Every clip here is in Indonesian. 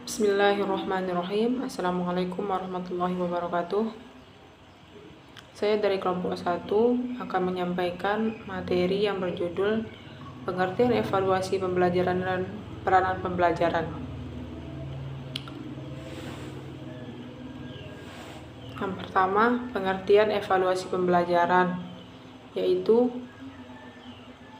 Bismillahirrahmanirrahim. Assalamualaikum warahmatullahi wabarakatuh. Saya dari kelompok 1 akan menyampaikan materi yang berjudul pengertian evaluasi pembelajaran dan peranan pembelajaran. Yang pertama, pengertian evaluasi pembelajaran, yaitu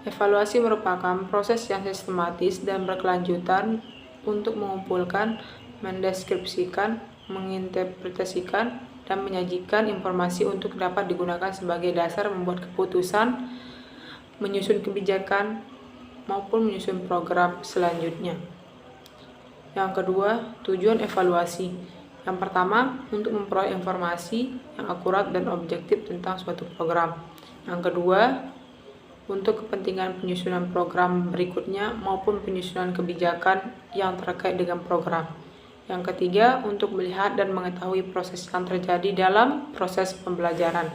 evaluasi merupakan proses yang sistematis dan berkelanjutan untuk mengumpulkan, mendeskripsikan, menginterpretasikan, dan menyajikan informasi untuk dapat digunakan sebagai dasar membuat keputusan, menyusun kebijakan, maupun menyusun program selanjutnya. Yang kedua, tujuan evaluasi. Yang pertama, untuk memperoleh informasi yang akurat dan objektif tentang suatu program. Yang kedua, untuk kepentingan penyusunan program berikutnya maupun penyusunan kebijakan yang terkait dengan program. Yang ketiga, untuk melihat dan mengetahui proses yang terjadi dalam proses pembelajaran.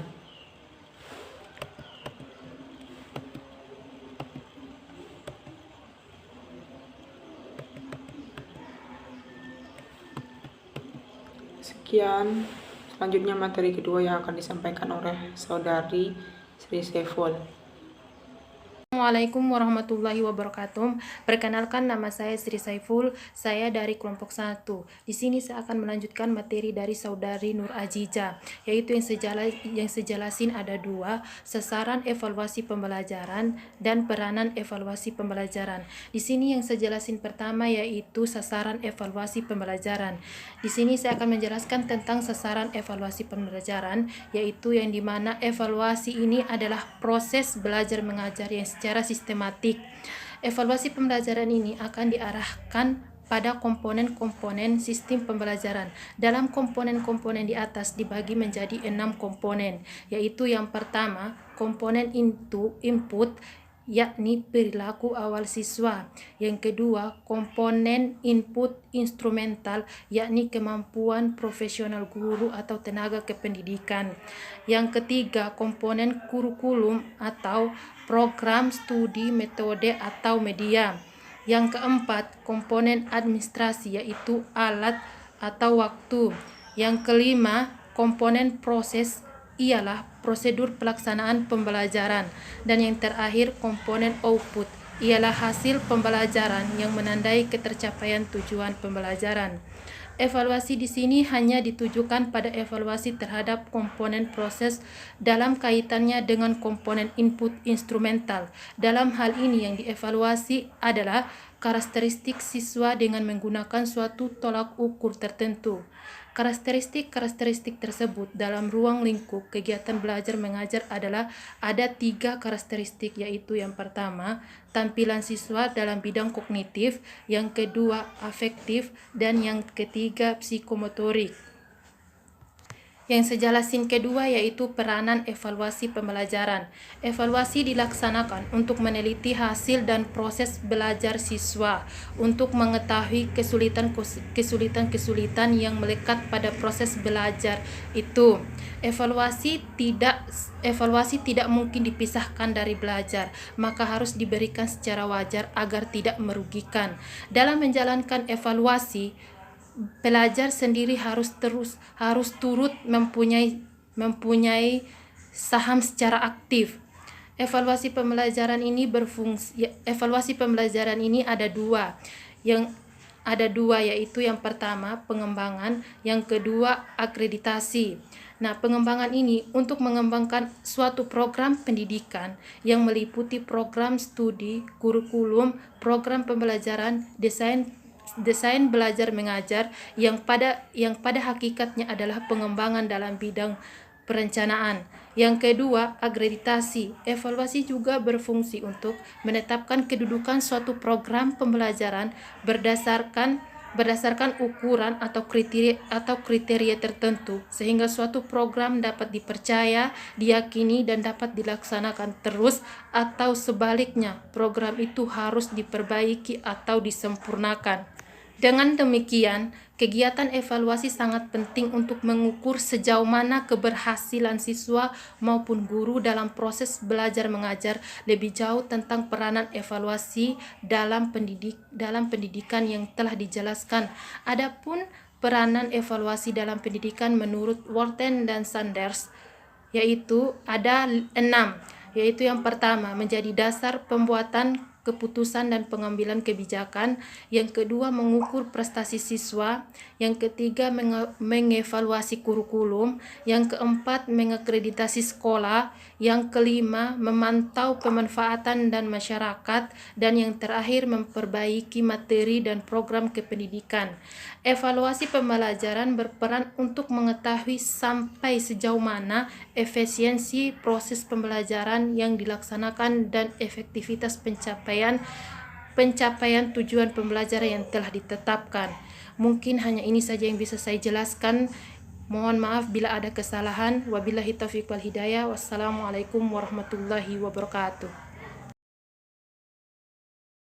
Sekian, selanjutnya materi kedua yang akan disampaikan oleh Saudari Sri Saiful. Assalamualaikum warahmatullahi wabarakatuh. Perkenalkan, nama saya Sri Saiful. Saya dari kelompok 1. Di sini saya akan melanjutkan materi dari Saudari Nur Aziza, yaitu yang sejelasin ada 2, sasaran evaluasi pembelajaran dan peranan evaluasi pembelajaran. Di sini yang sejelasin pertama yaitu sasaran evaluasi pembelajaran. Di sini saya akan menjelaskan tentang sasaran evaluasi pembelajaran, yaitu yang dimana evaluasi ini adalah proses belajar mengajar yang secara sistematik. Evaluasi pembelajaran ini akan diarahkan pada komponen-komponen sistem pembelajaran. Dalam komponen-komponen di atas dibagi menjadi 6 komponen, yaitu yang pertama, komponen input, yakni perilaku awal siswa. Yang kedua, komponen input instrumental, yakni kemampuan profesional guru atau tenaga kependidikan. Yang ketiga, komponen kurikulum atau program studi, metode atau media. Yang keempat, komponen administrasi, yaitu alat atau waktu. Yang kelima, komponen proses, ialah prosedur pelaksanaan pembelajaran. Dan yang terakhir, komponen output, ialah hasil pembelajaran yang menandai ketercapaian tujuan pembelajaran. Evaluasi di sini hanya ditujukan pada evaluasi terhadap komponen proses dalam kaitannya dengan komponen input instrumental. Dalam hal ini yang dievaluasi adalah karakteristik siswa dengan menggunakan suatu tolak ukur tertentu. Karakteristik tersebut dalam ruang lingkup kegiatan belajar mengajar adalah ada 3 karakteristik, yaitu yang pertama, tampilan siswa dalam bidang kognitif, yang kedua, afektif, dan yang ketiga, psikomotorik. Yang sejelasin kedua yaitu peranan evaluasi pembelajaran. Evaluasi dilaksanakan untuk meneliti hasil dan proses belajar siswa, untuk mengetahui kesulitan yang melekat pada proses belajar itu. Evaluasi tidak mungkin dipisahkan dari belajar, maka harus diberikan secara wajar agar tidak merugikan. Dalam menjalankan evaluasi, pelajar sendiri harus turut mempunyai saham secara aktif. Evaluasi pembelajaran ini ada dua, yaitu yang pertama pengembangan, yang kedua akreditasi. Nah, pengembangan ini untuk mengembangkan suatu program pendidikan yang meliputi program studi, kurikulum, program pembelajaran, desain belajar mengajar yang pada hakikatnya adalah pengembangan dalam bidang perencanaan. Yang kedua, akreditasi. Evaluasi juga berfungsi untuk menetapkan kedudukan suatu program pembelajaran berdasarkan ukuran atau kriteria tertentu, sehingga suatu program dapat dipercaya, diyakini, dan dapat dilaksanakan terus, atau sebaliknya, program itu harus diperbaiki atau disempurnakan. Dengan demikian, kegiatan evaluasi sangat penting untuk mengukur sejauh mana keberhasilan siswa maupun guru dalam proses belajar mengajar. Lebih jauh tentang peranan evaluasi dalam pendidikan yang telah dijelaskan. Adapun peranan evaluasi dalam pendidikan menurut Wharton dan Sanders yaitu ada 6, yaitu yang pertama menjadi dasar pembuatan keputusan dan pengambilan kebijakan, yang kedua mengukur prestasi siswa, yang ketiga mengevaluasi kurikulum, yang keempat mengakreditasi sekolah, yang kelima memantau pemanfaatan dan masyarakat, dan yang terakhir memperbaiki materi dan program kependidikan. Evaluasi pembelajaran berperan untuk mengetahui sampai sejauh mana efisiensi proses pembelajaran yang dilaksanakan dan efektivitas pencapaian tujuan pembelajaran yang telah ditetapkan. Mungkin hanya ini saja yang bisa saya jelaskan. Mohon maaf bila ada kesalahan. Wabillahi taufiq wal hidayah. Wassalamualaikum warahmatullahi wabarakatuh.